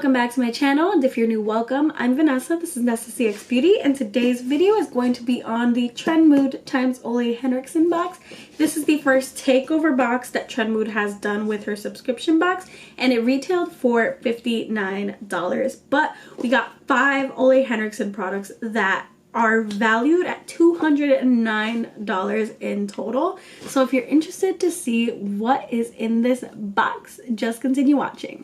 welcome back to my channel, and if you're new, welcome. I'm Vanessa, this is Nessa CX Beauty, and today's video is going to be on the Trendmood times Ole Henriksen box. This is the first takeover box that Trendmood has done with her subscription box, and it retailed for $59. But we got 5 Ole Henriksen products that are valued at $209 in total. So if you're interested to see what is in this box, just continue watching.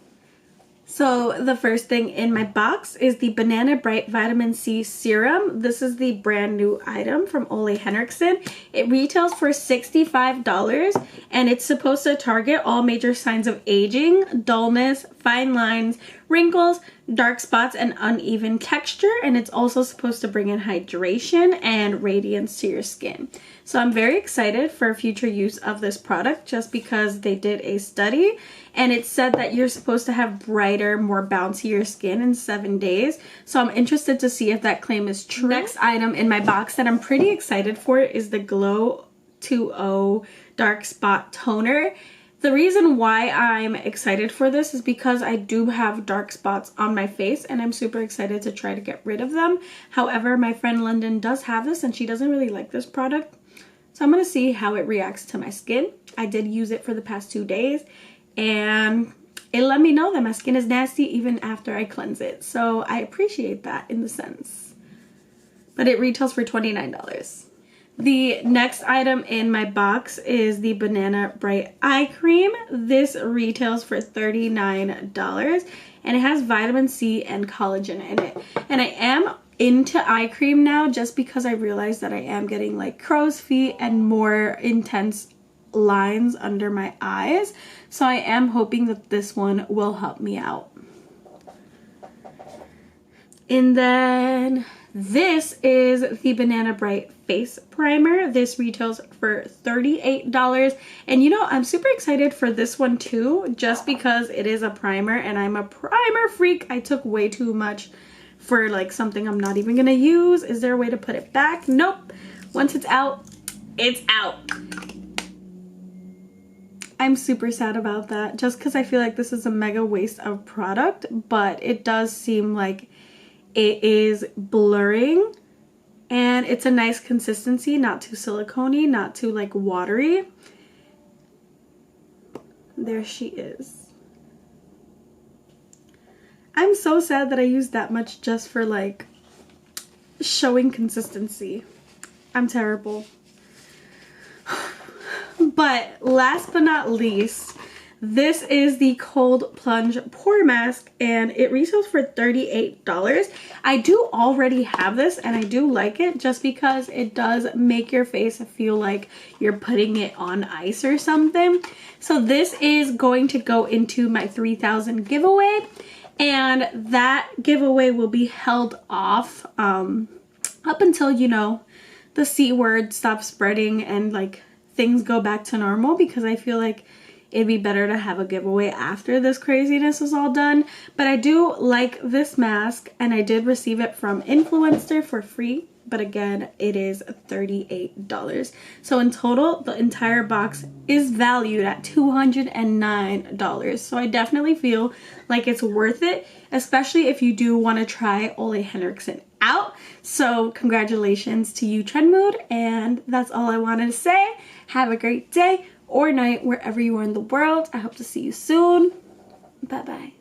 So the first thing in my box is the Banana Bright Vitamin C Serum. This is the brand new item from Ole Henriksen. It retails for $65 and it's supposed to target all major signs of aging, dullness, fine lines, wrinkles, dark spots, and uneven texture. And it's also supposed to bring in hydration and radiance to your skin. So I'm very excited for future use of this product just because they did a study and it said that you're supposed to have brighter, more bouncier skin in 7 days. So I'm interested to see if that claim is true. Next item in my box that I'm pretty excited for is the Glow 2.0 Dark Spot Toner. The reason why I'm excited for this is because I do have dark spots on my face and I'm super excited to try to get rid of them. However, my friend London does have this and she doesn't really like this product. So I'm going to see how it reacts to my skin. I did use it for the past 2 days and it let me know that my skin is nasty even after I cleanse it. So I appreciate that in the sense. But it retails for $29. The next item in my box is the Banana Bright Eye Cream. This retails for $39 and it has vitamin C and collagen in it. And I am into eye cream now just because I realized that I am getting like crow's feet and more intense lines under my eyes. So I am hoping that this one will help me out. And then this is the Banana Bright Face Primer. This retails for $38. And you know, I'm super excited for this one too, just because it is a primer and I'm a primer freak. I took way too much for like something I'm not even gonna use. Is there a way to put it back? Nope. Once it's out, it's out. I'm super sad about that just because I feel like this is a mega waste of product, but it does seem like it is blurring and it's a nice consistency, not too silicone-y, not too like watery. There she is. I'm so sad that I used that much just for like showing consistency. I'm terrible. But last but not least, this is the Cold Plunge Pore Mask and it retails for $38. I do already have this and I do like it just because it does make your face feel like you're putting it on ice or something. So this is going to go into my 3,000 giveaway. And that giveaway will be held off up until, you know, the C word stops spreading and like things go back to normal, because I feel like it'd be better to have a giveaway after this craziness is all done. But I do like this mask and I did receive it from Influencer for free. But again, it is $38. So in total, the entire box is valued at $209. So I definitely feel like it's worth it, especially if you do want to try Ole Henriksen out. So congratulations to you, Trendmood. And that's all I wanted to say. Have a great day or night wherever you are in the world. I hope to see you soon. Bye-bye.